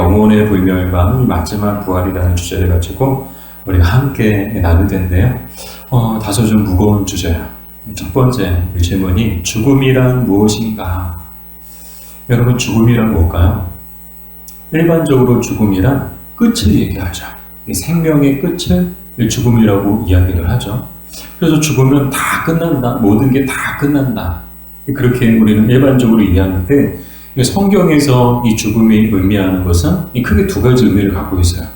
영혼의 불멸과 마지막 부활이라는 주제를 가지고 우리가 함께 나눌 텐데요. 다소 좀 무거운 주제예요. 첫 번째 질문이 죽음이란 무엇인가? 여러분, 죽음이란 뭘까요? 일반적으로 죽음이란 끝을 얘기하죠. 생명의 끝을 죽음이라고 이야기를 하죠. 그래서 죽으면 다 끝난다, 모든 게 다 끝난다, 그렇게 우리는 일반적으로 이해하는데, 성경에서 이 죽음이 의미하는 것은 크게 두 가지 의미를 갖고 있어요.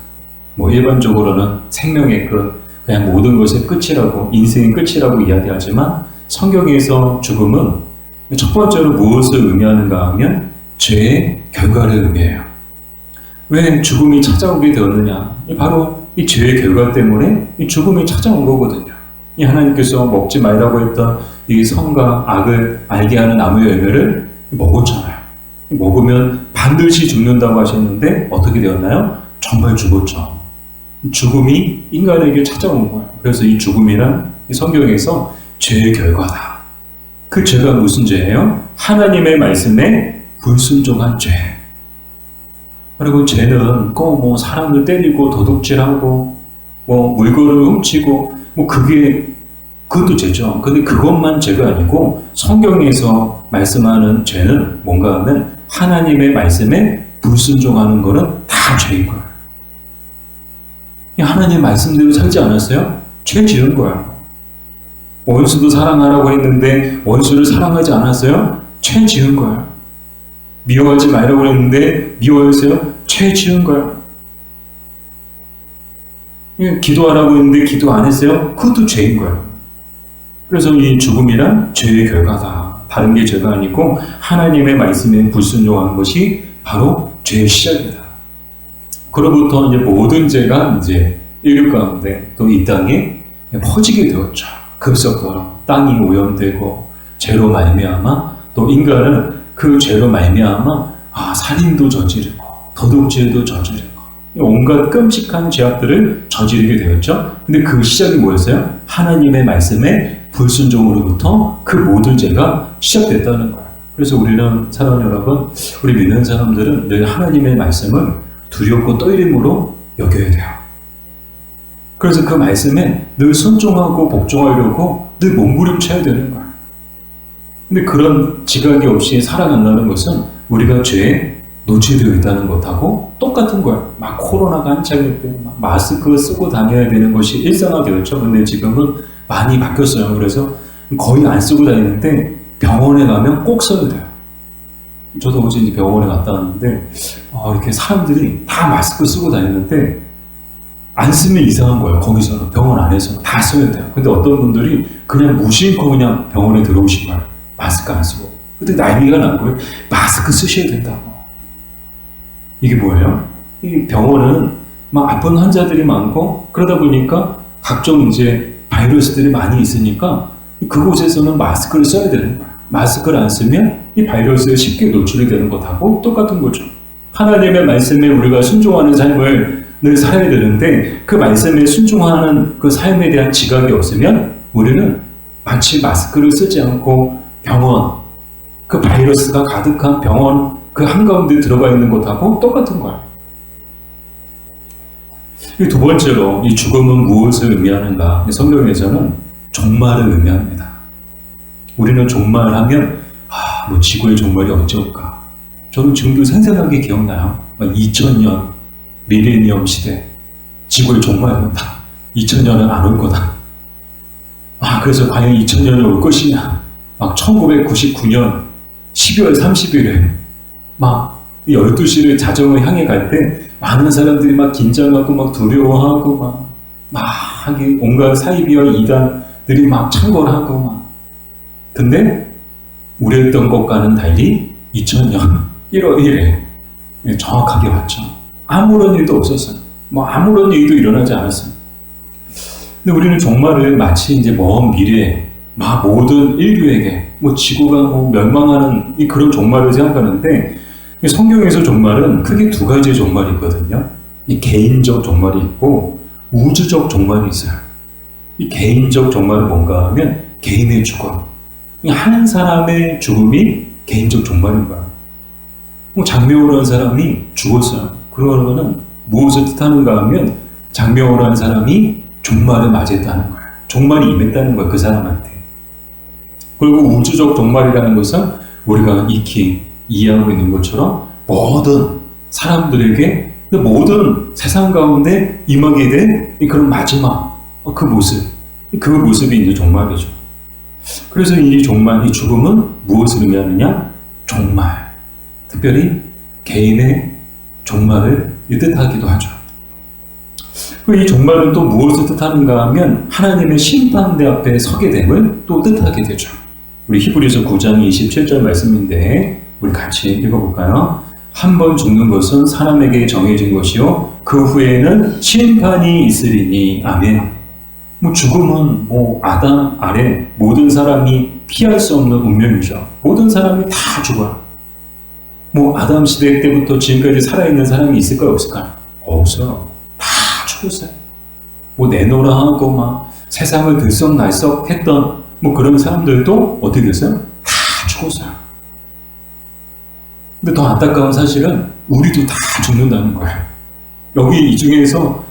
일반적으로는 생명의 끝, 그냥 모든 것의 끝이라고, 인생의 끝이라고 이야기하지만, 성경에서 죽음은 첫 번째로 무엇을 의미하는가 하면 죄의 결과를 의미해요. 왜 죽음이 찾아오게 되었느냐? 바로 이 죄의 결과 때문에 이 죽음이 찾아온 거거든요. 이 하나님께서 먹지 말라고 했던 이 선과 악을 알게 하는 나무의 열매를 먹었잖아요. 먹으면 반드시 죽는다고 하셨는데 어떻게 되었나요? 정말 죽었죠. 죽음이 인간에게 찾아온 거예요. 그래서 이 죽음이란 성경에서 죄의 결과다. 그 죄가 무슨 죄예요? 하나님의 말씀에 불순종한 죄. 그리고 죄는 꼭 사람을 때리고 도둑질하고 물건을 훔치고 그것도 죄죠. 근데 그것만 죄가 아니고 성경에서 말씀하는 죄는 뭔가 하면 하나님의 말씀에 불순종하는 거는 다 죄인 거예요. 하나님의 말씀대로 살지 않았어요? 죄 지은 거예요. 원수도 사랑하라고 했는데 원수를 사랑하지 않았어요? 죄 지은 거예요. 미워하지 말라고 했는데 미워했어요? 죄 지은 거예요. 기도하라고 했는데 기도 안 했어요? 그것도 죄인 거예요. 그래서 이 죽음이란 죄의 결과다. 다른 게 죄가 아니고 하나님의 말씀에 불순종하는 것이 바로 죄의 시작이다. 그로부터 이제 모든 죄가 이제 인류 가운데 또 이 땅에 퍼지게 되었죠. 급속도로 땅이 오염되고 죄로 말미암아 또 인간은 그 죄로 말미암아 살인도 저지르고 도둑질도 저지르고 온갖 끔찍한 죄악들을 저지르게 되었죠. 근데 그 시작이 뭐였어요? 하나님의 말씀에 불순종으로부터 그 모든 죄가 시작됐다는 거예요. 그래서 우리는 사랑 여러분, 우리 믿는 사람들은 늘 하나님의 말씀을 두렵고 떨림으로 여겨야 돼요. 그래서 그 말씀에 늘 순종하고 복종하려고 늘 몸부림쳐야 되는 거예요. 근데 그런 지각이 없이 살아간다는 것은 우리가 죄에 노출되어 있다는 것하고 똑같은 거예요. 코로나가 한창일 때 마스크 쓰고 다녀야 되는 것이 일상화되었죠. 근데 지금은 많이 바뀌었어요. 그래서 거의 안 쓰고 다니는데 병원에 가면 꼭 써야 돼요. 저도 어제 이제 병원에 갔다 왔는데 이렇게 사람들이 다 마스크 쓰고 다니는데 안 쓰면 이상한 거예요. 거기서는 병원 안에서는 다 써야 돼요. 근데 어떤 분들이 그냥 무심코 그냥 병원에 들어오신 거예요. 마스크 안 쓰고. 근데 난리가 난 거예요. 마스크 쓰셔야 된다고. 이게 뭐예요? 이 병원은 아픈 환자들이 많고 그러다 보니까 각종 이제 바이러스들이 많이 있으니까 그곳에서는 마스크를 써야 되는 거예요. 마스크를 안 쓰면 이 바이러스에 쉽게 노출이 되는 것하고 똑같은 거죠. 하나님의 말씀에 우리가 순종하는 삶을 늘 살아야 되는데 그 말씀에 순종하는 그 삶에 대한 지각이 없으면 우리는 마치 마스크를 쓰지 않고 병원, 그 바이러스가 가득한 병원 그 한가운데 들어가 있는 것하고 똑같은 거예요. 두 번째로 이 죽음은 무엇을 의미하는가? 성경에서는 종말을 의미합니다. 우리는 종말하면 지구의 종말이 언제 올까? 저는 지금도 생생하게 기억나요. 2000년 밀레니엄 시대 지구의 종말이 온다. 2000년은 안 올 거다. 그래서 과연 2000년이 올 것이냐? 1999년 12월 30일에 12시를 자정을 향해 갈 때 많은 사람들이 긴장하고 두려워하고 온갖 사이비와 이단들이 창궐하고 근데 우려했던 것과는 달리 2000년 1월 1일 정확하게 왔죠. 아무런 일도 없었어요. 아무런 일도 일어나지 않았어요. 근데 우리는 종말을 마치 이제 먼 미래에 모든 인류에게 지구가 멸망하는 그런 종말을 생각하는데 성경에서 종말은 크게 두 가지의 종말이 있거든요. 이 개인적 종말이 있고 우주적 종말이 있어요. 이 개인적 종말은 뭔가 하면 개인의 죽음. 한 사람의 죽음이 개인적 종말인 거예요. 장명호라는 사람이 죽었어요. 그러면은 무엇을 뜻하는가 하면 장명호라는 사람이 종말을 맞이했다는 거예요. 종말이 임했다는 거예요. 그 사람한테. 그리고 우주적 종말이라는 것은 우리가 익히 이해하고 있는 것처럼 모든 사람들에게 모든 세상 가운데 임하게 된 그런 마지막 그 모습이 이제 종말이죠. 그래서 이 종말, 이 죽음은 무엇을 의미하느냐? 종말. 특별히 개인의 종말을 뜻하기도 하죠. 이 종말은 또 무엇을 뜻하는가 하면 하나님의 심판대 앞에 서게 됨을 또 뜻하게 되죠. 우리 히브리서 9장 27절 말씀인데 우리 같이 읽어볼까요? 한 번 죽는 것은 사람에게 정해진 것이요 그 후에는 심판이 있으리니. 아멘. 죽음은 아담 아래 모든 사람이 피할 수 없는 운명이죠. 모든 사람이 다 죽어요. 아담 시대 때부터 지금까지 살아있는 사람이 있을까요? 없을까요? 없어요. 다 죽었어요. 내노라 하고 막 세상을 들썩날썩 했던 그런 사람들도 어떻게 됐어요? 다 죽었어요. 근데 더 안타까운 사실은 우리도 다 죽는다는 거예요. 여기 이 중에서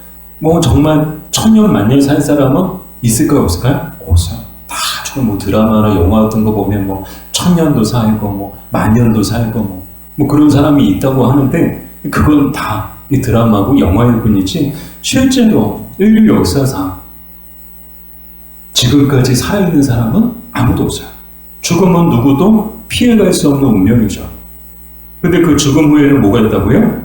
정말 천년 만년 살 사람은 있을까요? 없을까요? 없어요. 다 죽어. 드라마나 영화 같은 거 보면 천년도 살고 만년도 살고 그런 사람이 있다고 하는데 그건 다 이 드라마고 영화일 뿐이지 실제로 인류 역사상 지금까지 살아있는 사람은 아무도 없어요. 죽음은 누구도 피해갈 수 없는 운명이죠. 근데 그 죽음 후에는 뭐가 있다고요?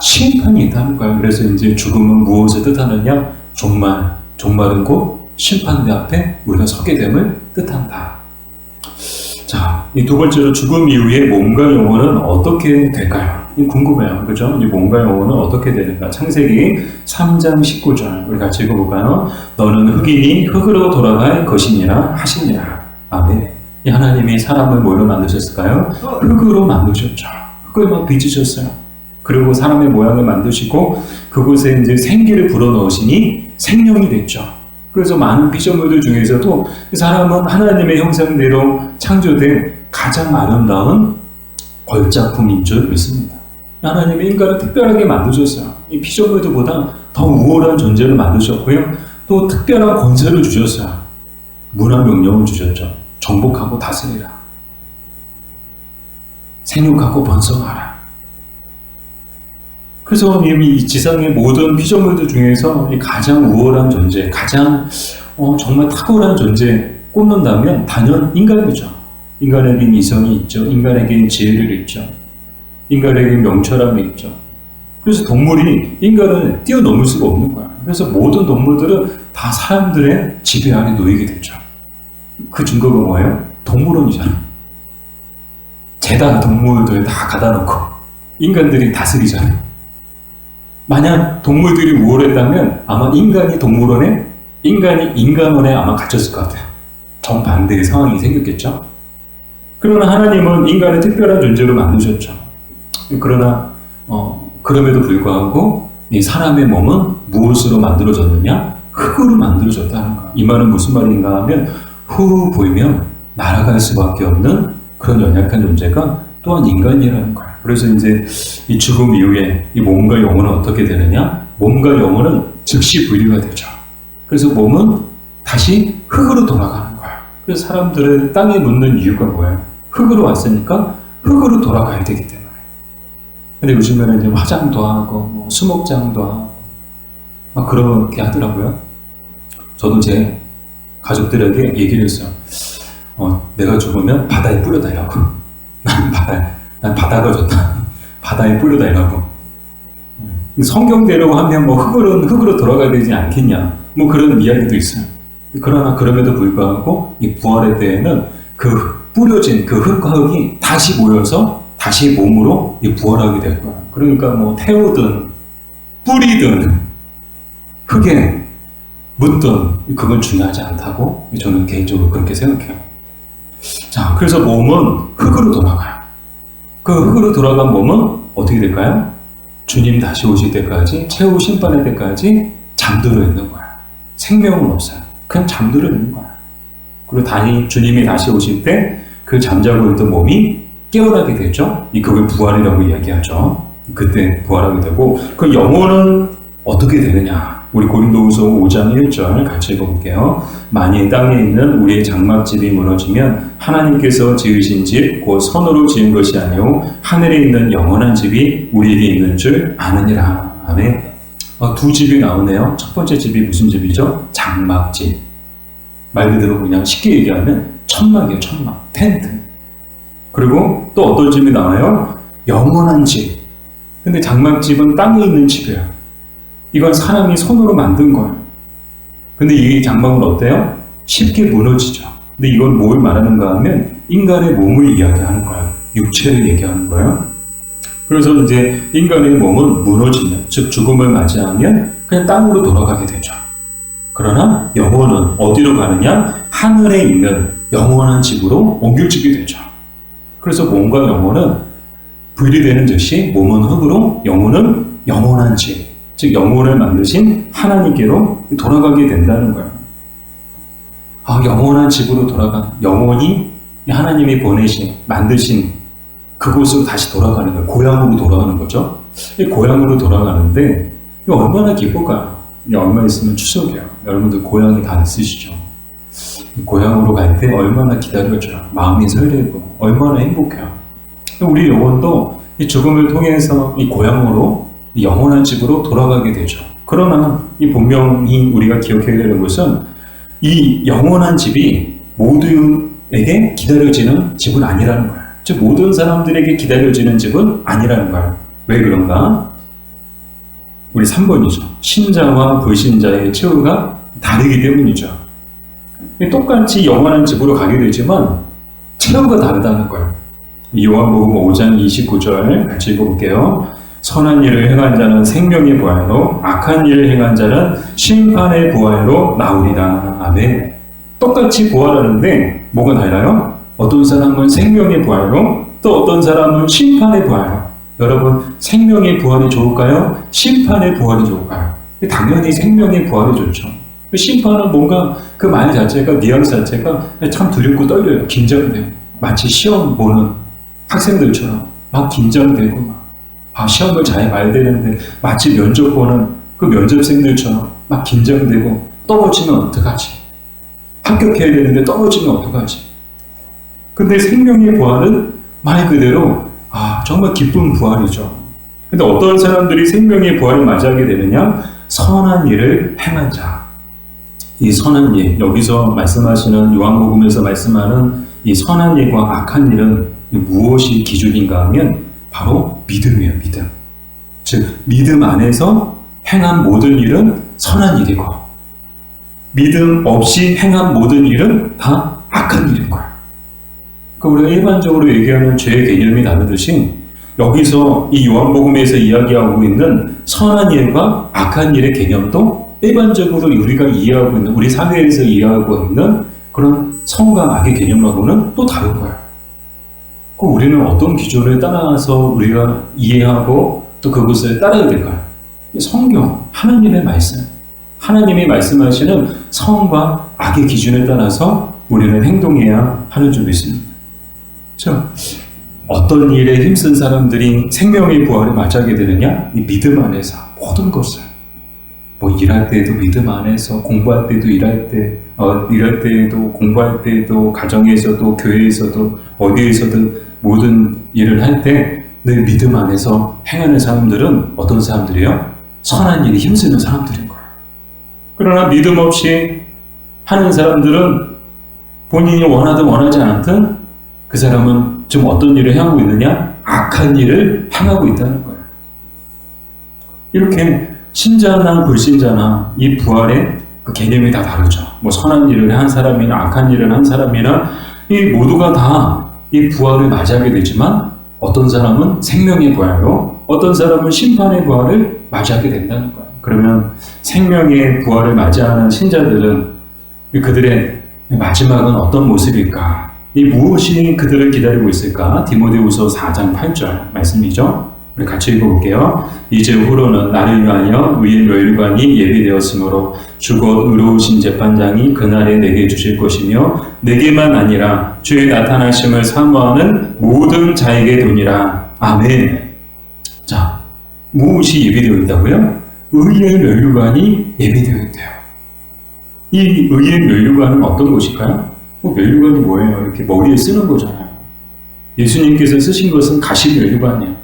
심판이 있다는 거예요. 그래서 이제 죽음은 무엇을 뜻하느냐? 종말은 곧 심판대 앞에 우리가 서게 됨을 뜻한다. 자, 이 두 번째로 죽음 이후에 몸과 영혼은 어떻게 될까요? 궁금해요. 그죠? 이 몸과 영혼은 어떻게 되는가? 창세기 3장 19절 우리 같이 읽어볼까요? 너는 흙이니 흙으로 돌아갈 것이니라 하시니라. 아멘. 이 하나님이 사람을 뭘로 만드셨을까요? 흙으로 만드셨죠. 흙을 막 빚으셨어요. 그리고 사람의 모양을 만드시고 그곳에 이제 생기를 불어넣으시니 생명이 됐죠. 그래서 많은 피조물들 중에서도 사람은 하나님의 형상대로 창조된 가장 아름다운 걸작품인 줄 믿습니다. 하나님이 인간을 특별하게 만드셨어요. 이 피조물들보다 더 우월한 존재를 만드셨고요. 또 특별한 권세를 주셨어요. 문화 명령을 주셨죠. 정복하고 다스리라. 생육하고 번성하라. 그래서 이 지상의 모든 피조물들 중에서 가장 우월한 존재, 가장 정말 탁월한 존재 꼽는다면 단연 인간이죠. 인간에겐 이성이 있죠. 인간에겐 지혜를 있죠. 인간에겐 명철함이 있죠. 그래서 동물이 인간을 뛰어넘을 수가 없는 거야. 그래서 모든 동물들은 다 사람들의 지배 아래 놓이게 되죠. 그 증거가 뭐예요? 동물원이잖아. 재단 동물들 다 갖다 놓고 인간들이 다스리잖아요. 만약 동물들이 우월했다면 아마 인간이 인간원에 아마 갇혔을 것 같아요. 정반대의 상황이 생겼겠죠. 그러나 하나님은 인간을 특별한 존재로 만드셨죠. 그러나 그럼에도 불구하고 이 사람의 몸은 무엇으로 만들어졌느냐? 흙으로 만들어졌다는 거예요. 이 말은 무슨 말인가 하면 후 보이면 날아갈 수밖에 없는 그런 연약한 존재가 또한 인간이라는 거예요. 그래서 이제 이 죽음 이후에 이 몸과 영혼은 어떻게 되느냐? 몸과 영혼은 즉시 분리가 되죠. 그래서 몸은 다시 흙으로 돌아가는 거예요. 그래서 사람들은 땅에 묻는 이유가 뭐예요? 흙으로 왔으니까 흙으로 돌아가야 되기 때문에. 근데 요즘에는 이제 화장도 하고 수목장도 하고 막 그렇게 하더라고요. 저도 제 가족들에게 얘기를 했어요. 내가 죽으면 바다에 뿌려달라고. 난 바다가 좋다. 바다에 뿌려달라고. 성경대로 하면 흙으로 돌아가야 되지 않겠냐. 그런 이야기도 있어요. 그러나 그럼에도 불구하고 이 부활의 때에는 그 뿌려진 그 흙과 흙이 다시 모여서 다시 몸으로 부활하게 될 거예요. 그러니까 태우든 뿌리든 흙에 묻든 그건 중요하지 않다고 저는 개인적으로 그렇게 생각해요. 자, 그래서 몸은 흙으로 돌아가요. 그 흙으로 돌아간 몸은 어떻게 될까요? 주님 다시 오실 때까지, 최후 심판의 때까지 잠들어 있는 거야. 생명은 없어요. 그냥 잠들어 있는 거야. 그리고 주님이 다시 오실 때 그 잠자고 있던 몸이 깨어나게 되죠. 그걸 부활이라고 이야기하죠. 그때 부활하게 되고, 그 영혼은 어떻게 되느냐? 우리 고린도후서 5장 1절 같이 읽어볼게요. 만일 땅에 있는 우리의 장막집이 무너지면 하나님께서 지으신 집 곧 손으로 지은 것이 아니오 하늘에 있는 영원한 집이 우리에게 있는 줄 아느니라. 아멘. 두 집이 나오네요. 첫 번째 집이 무슨 집이죠? 장막집. 말 그대로 그냥 쉽게 얘기하면 천막이에요. 천막, 텐트. 그리고 또 어떤 집이 나와요? 영원한 집. 근데 장막집은 땅에 있는 집이에요. 이건 사람이 손으로 만든 거예요. 근데 이 장막은 어때요? 쉽게 무너지죠. 근데 이건 뭘 말하는가 하면 인간의 몸을 이야기하는 거예요. 육체를 얘기하는 거예요. 그래서 이제 인간의 몸은 무너지면, 즉 죽음을 맞이하면 그냥 땅으로 돌아가게 되죠. 그러나 영혼은 어디로 가느냐? 하늘에 있는 영원한 집으로 옮겨지게 되죠. 그래서 몸과 영혼은 분리되는 듯이 몸은 흙으로, 영혼은 영원한 집, 즉 영혼을 만드신 하나님께로 돌아가게 된다는 거예요. 영원한 집으로 돌아간, 영혼이 하나님이 보내신, 만드신 그곳으로 다시 돌아가는 거예요. 고향으로 돌아가는 거죠. 이 고향으로 돌아가는데 이거 얼마나 기쁠까요? 얼마 있으면 추석이에요. 여러분들 고향이 다 있으시죠? 고향으로 갈 때 얼마나 기다려져요. 마음이 설레고 얼마나 행복해요. 우리 영혼도 이 죽음을 통해서 이 고향으로, 이 영원한 집으로 돌아가게 되죠. 그러나 이 분명히 우리가 기억해야 되는 것은 이 영원한 집이 모두에게 기다려지는 집은 아니라는 거예요. 즉 모든 사람들에게 기다려지는 집은 아니라는 거예요. 왜 그런가? 우리 3번이죠. 신자와 불신자의 처우가 다르기 때문이죠. 똑같이 영원한 집으로 가게 되지만 처우가 다르다는 거예요. 요한복음 5장 29절 같이 읽어볼게요. 선한 일을 행한 자는 생명의 부활로, 악한 일을 행한 자는 심판의 부활로 나오리라. 아멘. 똑같이 부활하는데 뭐가 달라요? 어떤 사람은 생명의 부활로, 또 어떤 사람은 심판의 부활로. 여러분, 생명의 부활이 좋을까요? 심판의 부활이 좋을까요? 당연히 생명의 부활이 좋죠. 심판은 뭔가 그 말 자체가, 뉘앙스 자체가 참 두렵고 떨려요. 긴장돼요. 마치 시험 보는 학생들처럼 막 긴장되고 시험을 잘 봐야 되는데 마치 면접 보는 그 면접생들처럼 막 긴장되고, 떨어지면 어떡하지? 합격해야 되는데 떨어지면 어떡하지? 근데 생명의 부활은 말 그대로 정말 기쁜 부활이죠. 근데 어떤 사람들이 생명의 부활을 맞이하게 되느냐? 선한 일을 행한 자. 이 선한 일, 여기서 말씀하시는, 요한복음에서 말씀하는 이 선한 일과 악한 일은 무엇이 기준인가 하면 바로 믿음이에요. 믿음. 즉 믿음 안에서 행한 모든 일은 선한 일이고, 믿음 없이 행한 모든 일은 다 악한 일인 거예요. 그러니까 우리가 일반적으로 얘기하는 죄의 개념이 다르듯이 여기서 이 요한복음에서 이야기하고 있는 선한 일과 악한 일의 개념도 일반적으로 우리가 이해하고 있는, 우리 사회에서 이해하고 있는 그런 선과 악의 개념하고는 또 다른 거예요. 우리는 어떤 기준을 따라서 우리가 이해하고 또 그것을 따라야 될까요? 성경, 하나님의 말씀, 하나님이 말씀하시는 선과 악의 기준에 따라서 우리는 행동해야 하는 줄 믿습니다. 어떤 일에 힘쓴 사람들이 생명의 부활을 맞이하게 되느냐? 이 믿음 안에서 모든 것을, 일할 때도 믿음 안에서, 공부할 때도 일할 때에도, 공부할 때도, 가정에서도, 교회에서도, 어디에서든 모든 일을 할 때 늘 믿음 안에서 행하는 사람들은 어떤 사람들이에요? 선한 일이 힘쓰는 사람들인 거예요. 그러나 믿음 없이 하는 사람들은 본인이 원하든 원하지 않든 그 사람은 지금 어떤 일을 행하고 있느냐? 악한 일을 행하고 있다는 거예요. 이렇게 신자나 불신자나 이 부활의 그 개념이 다 다르죠. 선한 일을 한 사람이나 악한 일을 한 사람이나 이 모두가 다 이 부활을 맞이하게 되지만 어떤 사람은 생명의 부활로, 어떤 사람은 심판의 부활을 맞이하게 된다는 거예요. 그러면 생명의 부활을 맞이하는 신자들은 그들의 마지막은 어떤 모습일까? 이 무엇이 그들을 기다리고 있을까? 디모데후서 4장 8절 말씀이죠. 우리 같이 읽어볼게요. 이제 후로는 나를 위하여 위의 멸관이 예비되었으므로 주곧 의로우신 재판장이 그날에 내게 주실 것이며 내게만 아니라 주의 나타나심을 사모하는 모든 자에게 도니라. 아멘. 자, 무엇이 예비되어 있다고요? 의의 면류관이 예비되어 있대요. 이 의의 면류관은 어떤 것일까요? 면류관이 뭐예요? 이렇게 머리에 쓰는 거잖아요. 예수님께서 쓰신 것은 가시 면류관이에요.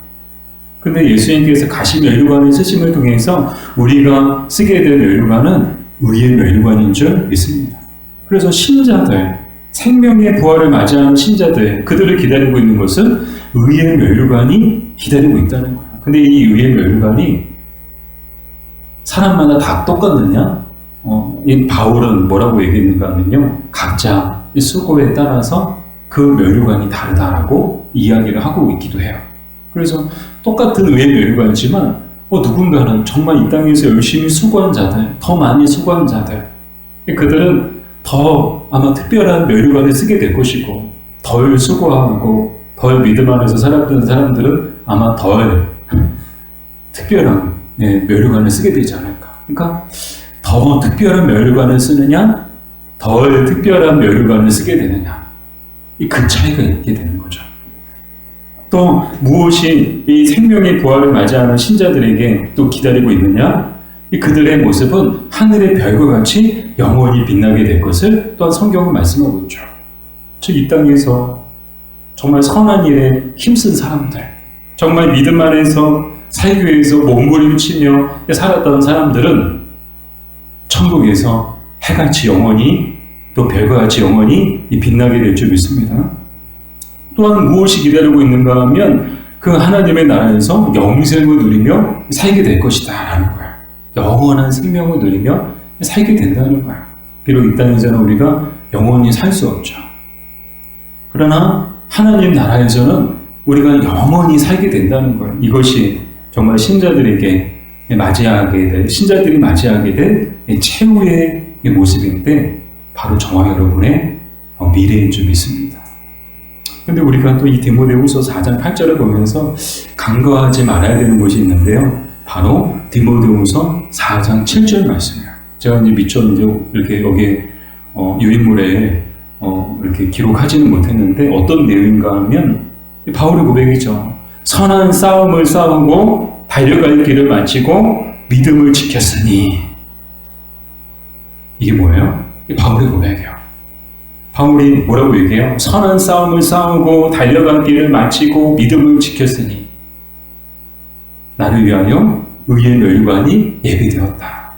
근데 예수님께서 가시 면류관을 쓰심을 통해서 우리가 쓰게 될 면류관은 의의 면류관인 줄 믿습니다. 그래서 신자들, 생명의 부활을 맞이하는 신자들, 그들을 기다리고 있는 것은 의의 면류관이 기다리고 있다는 거예요. 근데 이 의의 면류관이 사람마다 다 똑같느냐? 이 바울은 뭐라고 얘기했는가 하면요, 각자 수고에 따라서 그 면류관이 다르다라고 이야기를 하고 있기도 해요. 그래서 똑같은 의의 면류관이지만 누군가는 정말 이 땅에서 열심히 수고한 자들, 더 많이 수고한 자들, 그들은 더 아마 특별한 면류관을 쓰게 될 것이고, 덜 수고하고 덜 믿음 안에서 살았던 사람들은 아마 덜 특별한 면류관을 쓰게 되지 않을까. 그러니까 더 특별한 면류관을 쓰느냐, 덜 특별한 면류관을 쓰게 되느냐, 그 차이가 있게 되는 거죠. 또 무엇이 이 생명의 부활을 맞이하는 신자들에게 또 기다리고 있느냐? 그들의 모습은 하늘의 별과 같이 영원히 빛나게 될 것을 또한 성경은 말씀하고 있죠. 이 땅에서 정말 선한 일에 힘쓴 사람들, 정말 믿음 안에서 살기 위해서 몸부림치며 살았던 사람들은 천국에서 해같이 영원히, 또 별과 같이 영원히 빛나게 될 줄 믿습니다. 또한 무엇이 기다리고 있는가 하면 그 하나님의 나라에서 영생을 누리며 살게 될 것이다 라는 거예요. 영원한 생명을 누리며 살게 된다는 거예요. 비록 이 땅에서는 우리가 영원히 살 수 없죠. 그러나 하나님 나라에서는 우리가 영원히 살게 된다는 거예요. 이것이 정말 신자들이 맞이하게 될 최후의 모습인데, 바로 저와 여러분의 미래인 줄 믿습니다. 근데 우리가 또 이 디모데후서 4장 8절을 보면서 간과하지 말아야 되는 것이 있는데요. 바로 디모데후서 4장 7절 말씀이에요. 제가 이제 미처 이렇게 여기에 유인물에 이렇게 기록하지는 못했는데 어떤 내용인가 하면 바울의 고백이죠. 선한 싸움을 싸우고 달려갈 길을 마치고 믿음을 지켰으니. 이게 뭐예요? 바울의 고백이에요. 바울이 뭐라고 얘기해요? 선한 싸움을 싸우고 달려갈 길을 마치고 믿음을 지켰으니 나를 위하여 의의 면류관이 예비되었다.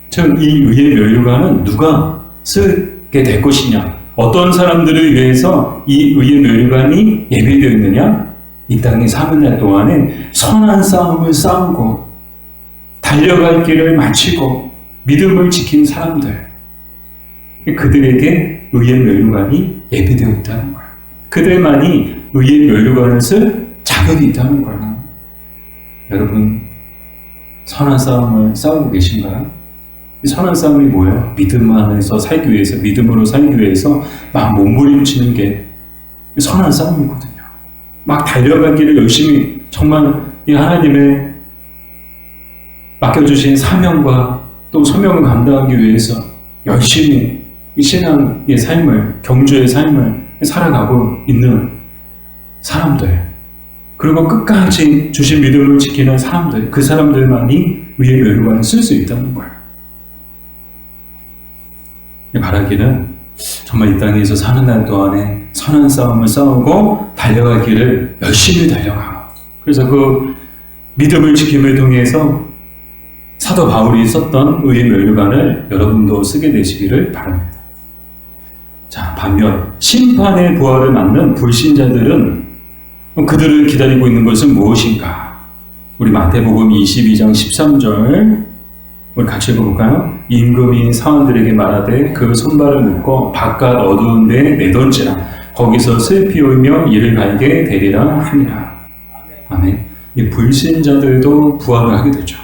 즉, 이 의의 면류관은 누가 쓰게 될 것이냐? 어떤 사람들을 위해서 이 의의 면류관이 예비되어 있느냐? 이 땅의 사는 날 동안에 선한 싸움을 싸우고 달려갈 길을 마치고 믿음을 지킨 사람들, 그들에게 의의 면류관이 예비되어 있다는 거예요. 그들만이 의의 면류관을 쓸 자격이 있다는 거예요. 여러분, 선한 싸움을 싸우고 계신가요? 이 선한 싸움이 뭐예요? 믿음 안에서 살기 위해서, 믿음으로 살기 위해서 막 몸부림치는 게 선한 싸움이거든요. 막 달려가기를 열심히, 정말 이 하나님의 맡겨주신 사명과 또 소명을 감당하기 위해서 열심히 이 신앙의 삶을, 경주의 삶을 살아가고 있는 사람들, 그리고 끝까지 주신 믿음을 지키는 사람들, 그 사람들만이 의의 면류관을 쓸 수 있다는 거예요. 바라기는 정말 이 땅에서 사는 날 동안에 선한 싸움을 싸우고 달려갈 길을 열심히 달려가고, 그래서 그 믿음을 지킴을 통해서 사도 바울이 썼던 의의 면류관을 여러분도 쓰게 되시기를 바랍니다. 자, 반면 심판의 부활을 맞는 불신자들은 그들을 기다리고 있는 것은 무엇인가? 우리 마태복음 22장 13절 우리 같이 읽어볼까요? 임금이 사원들에게 말하되 그 손발을 묶어 바깥 어두운 데 내던지라. 거기서 슬피 울며 이를 갈게 되리라 하니라. 아멘. 이 불신자들도 부활을 하게 되죠.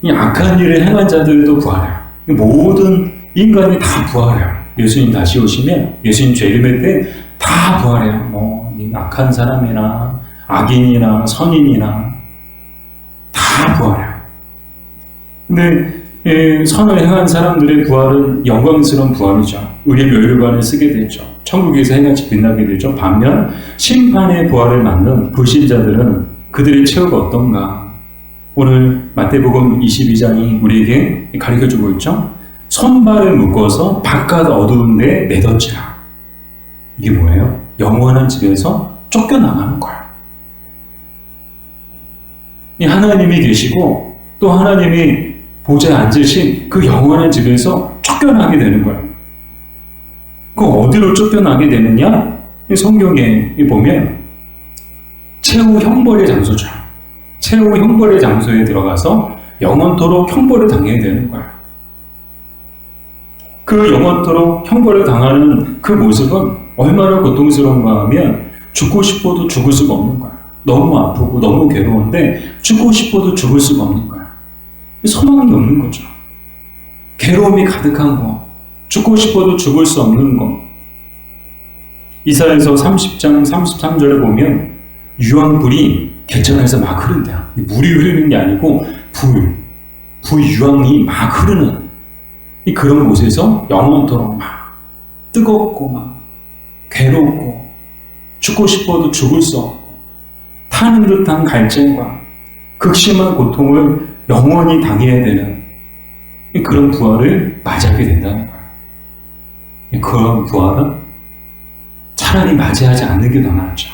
이 악한 일을 행한 자들도 부활해요. 모든 인간이 다 부활해요. 예수님 다시 오시면, 예수님 재림할 때 다 부활해요. 악한 사람이나 악인이나 선인이나 다 부활해요. 근데 선을 행한 사람들의 부활은 영광스러운 부활이죠. 의의 면류관을 쓰게 되죠. 천국에서 해같이 빛나게 되죠. 반면 심판의 부활을 맞는 불신자들은 그들의 최후가 어떤가? 오늘 마태복음 22장이 우리에게 가르쳐주고 있죠. 손발을 묶어서 바깥 어두운 데 내던지라. 이게 뭐예요? 영원한 집에서 쫓겨나가는 거야. 이 하나님이 계시고 또 하나님이 보좌에 앉으신 그 영원한 집에서 쫓겨나게 되는 거야. 그 어디로 쫓겨나게 되느냐? 성경에 보면 최후 형벌의 장소죠. 최후 형벌의 장소에 들어가서 영원토록 형벌을 당해야 되는 거야. 그 영원토록 형벌을 당하는 그 모습은 얼마나 고통스러운가 하면 죽고 싶어도 죽을 수가 없는 거야. 너무 아프고 너무 괴로운데 죽고 싶어도 죽을 수가 없는 거야. 소망이 없는 거죠. 괴로움이 가득한 거, 죽고 싶어도 죽을 수 없는 거. 이사야서 30장 33절에 보면 유황불이 개천에서 막 흐른대요. 물이 흐르는 게 아니고 불유황이 막 흐르는 그런 곳에서 영원토록 막 뜨겁고 막 괴롭고 죽고 싶어도 죽을 수 없고 타는 듯한 갈증과 극심한 고통을 영원히 당해야 되는 그런 부활을 맞이하게 된다는 거예요. 그런 부활은 차라리 맞이하지 않는 게 더 낫죠.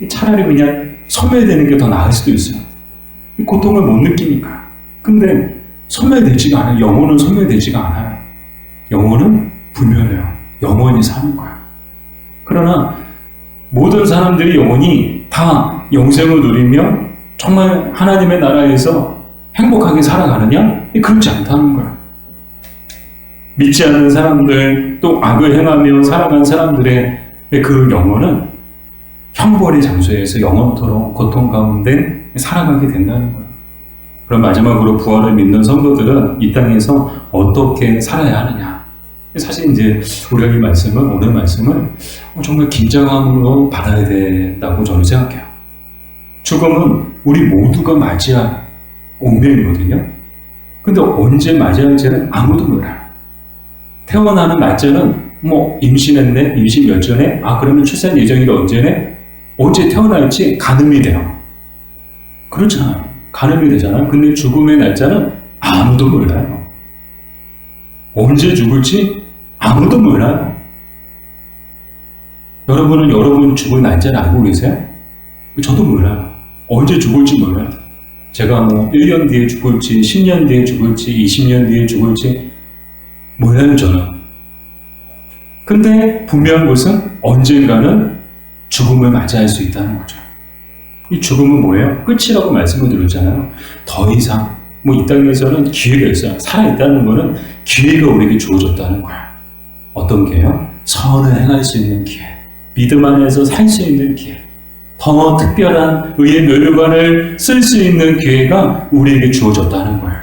차라리 그냥 소멸되는 게 더 나을 수도 있어요. 고통을 못 느끼니까. 근데 소멸되지가 않아요. 영혼은 소멸되지가 않아요. 영혼은 불멸해요. 영원히 사는 거야. 그러나 모든 사람들이 영원히 다 영생을 누리며 정말 하나님의 나라에서 행복하게 살아가느냐? 그렇지 않다는 거야. 믿지 않는 사람들, 또 악을 행하며 살아간 사람들의 그 영혼은 형벌의 장소에서 영원토록 고통 가운데 살아가게 된다는 거야. 그럼 마지막으로 부활을 믿는 성도들은 이 땅에서 어떻게 살아야 하느냐? 사실 이제 우리가 이 말씀을, 오늘 말씀을 정말 긴장함으로 받아야 된다고 저는 생각해요. 죽음은 우리 모두가 맞이할 운명이거든요. 근데 언제 맞이할지는 아무도 몰라요. 태어나는 날짜는 임신했네? 임신 몇 전에? 그러면 출산 예정일이 언제네? 언제 태어날지 가늠이 돼요. 그렇잖아요. 가늠이 되잖아요. 근데 죽음의 날짜는 아무도 몰라요. 언제 죽을지 아무도 몰라요. 여러분은 여러분 죽을 날짜를 알고 계세요? 저도 몰라요. 언제 죽을지 몰라요. 제가 1년 뒤에 죽을지, 10년 뒤에 죽을지, 20년 뒤에 죽을지 몰라요, 저는. 근데 분명한 것은 언젠가는 죽음을 맞이할 수 있다는 거죠. 이 죽음은 뭐예요? 끝이라고 말씀을 드렸잖아요. 더 이상 이 땅에서는 기회가 있어요. 살아있다는 거는 기회가 우리에게 주어졌다는 거야. 어떤 기회요? 선을 행할 수 있는 기회, 믿음 안에서 살 수 있는 기회, 더 특별한 의의 면류관을 쓸 수 있는 기회가 우리에게 주어졌다는 거예요.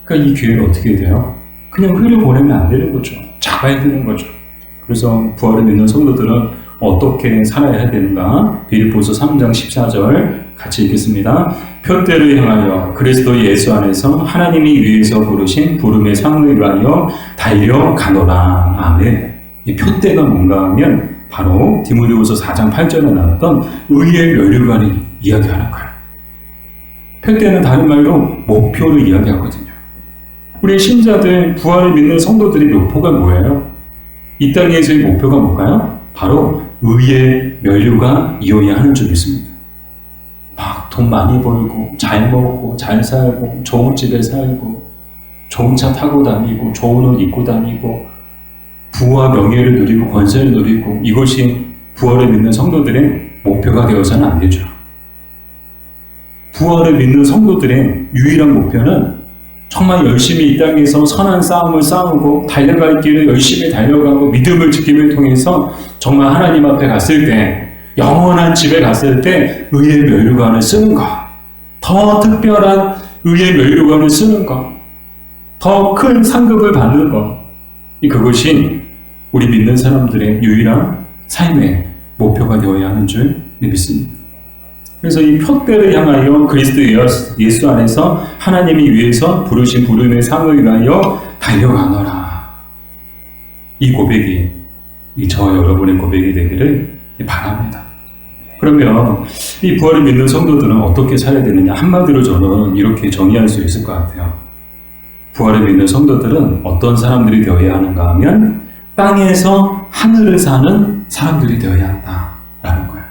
그러니까 이 기회를 어떻게 돼요? 그냥 흘려보내면 안 되는 거죠. 잡아야 되는 거죠. 그래서 부활을 믿는 성도들은 어떻게 살아야 되는가? 빌립보서 3장 14절 같이 읽겠습니다. 표대를 향하여 그리스도 예수 안에서 하나님이 위에서 부르신 부름의 상을 위하여 달려가노라. 아멘. 이 표대가 뭔가 하면 바로 디모데후서 4장 8절에 나왔던 의의 면류관을 이야기하는 거예요. 표대는 다른 말로 목표를 이야기하거든요. 우리 신자들, 부활을 믿는 성도들의 목표가 뭐예요? 이 땅에서의 목표가 뭘까요? 바로 의의 면류관 이어야 하는 줄 믿습니다. 막 돈 많이 벌고 잘 먹고 잘 살고 좋은 집에 살고 좋은 차 타고 다니고 좋은 옷 입고 다니고 부와 명예를 누리고 권세를 누리고 이것이 부활을 믿는 성도들의 목표가 되어서는 안 되죠. 부활을 믿는 성도들의 유일한 목표는 정말 열심히 이 땅에서 선한 싸움을 싸우고 달려갈 길을 열심히 달려가고 믿음을 지킴을 통해서 정말 하나님 앞에 갔을 때 영원한 집에 갔을 때 의의 면류관을 쓰는 것, 더 특별한 의의 면류관을 쓰는 것, 더 큰 상급을 받는 것, 그것이 우리 믿는 사람들의 유일한 삶의 목표가 되어야 하는 줄 믿습니다. 그래서 이 표대를 향하여 그리스도 예수 안에서 하나님이 위에서 부르신 부름의 상을 위하여 달려가노라. 이 고백이 저와 여러분의 고백이 되기를 바랍니다. 그러면 이 부활을 믿는 성도들은 어떻게 살아야 되느냐? 한마디로 저는 이렇게 정의할 수 있을 것 같아요. 부활을 믿는 성도들은 어떤 사람들이 되어야 하는가 하면 땅에서 하늘을 사는 사람들이 되어야 한다라는 거예요.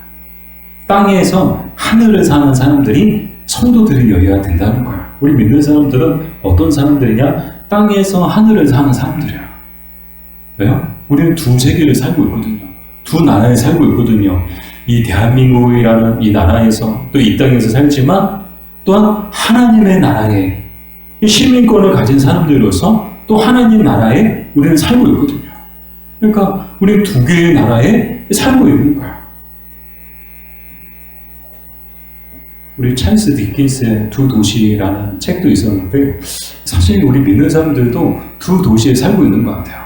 땅에서 하늘을 사는 사람들이 성도들이 되어야 된다는 거예요. 우리 믿는 사람들은 어떤 사람들이냐? 땅에서 하늘을 사는 사람들이에요. 왜요? 우리는 두 세계를 살고 있거든요. 두 나라에 살고 있거든요. 이 대한민국이라는 이 나라에서 또 이 땅에서 살지만 또한 하나님의 나라에 시민권을 가진 사람들로서 또 하나님 나라에 우리는 살고 있거든요. 그러니까 우리는 두 개의 나라에 살고 있는 거야. 우리 찰스 디킨스의 두 도시라는 책도 있었는데 사실 우리 믿는 사람들도 두 도시에 살고 있는 것 같아요.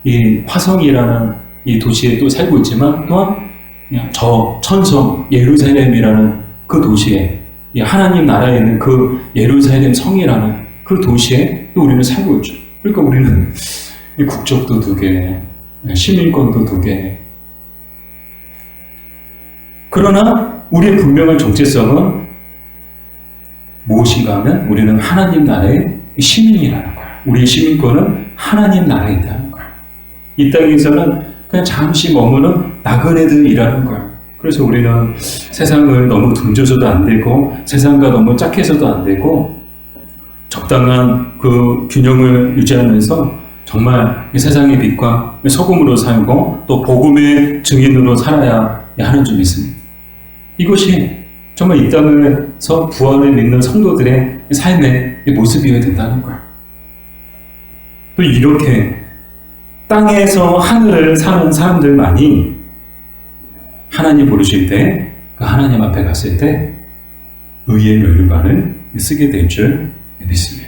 이 화성이라는 이 도시에 또 살고 있지만 또한 그냥 저 천성 예루살렘이라는 그 도시에 이 하나님 나라에 있는 그 예루살렘 성이라는 그 도시에 또 우리는 살고 있죠. 그러니까 우리는 이 국적도 두 개, 시민권도 두 개. 그러나 우리의 분명한 정체성은 무엇인가 하면 우리는 하나님 나라의 시민이라는 거예요. 우리의 시민권은 하나님 나라에 있다는 거예요. 이 땅에서는 그냥 잠시 머무는 나그네들이라는 거예요. 그래서 우리는 세상을 너무 등져서도 안 되고 세상과 너무 짝해서도 안 되고 적당한 그 균형을 유지하면서 정말 이 세상의 빛과 소금으로 살고 또 복음의 증인으로 살아야 하는 줄 믿습니다. 이것이 정말 이 땅에서 부활을 믿는 성도들의 삶의 모습이어야 된다는 거예요. 또 이렇게 땅에서 하늘을 사는 사람들만이 하나님 부르실 때 그 하나님 앞에 갔을 때 의의 면류관을 쓰게 될 줄 믿습니다.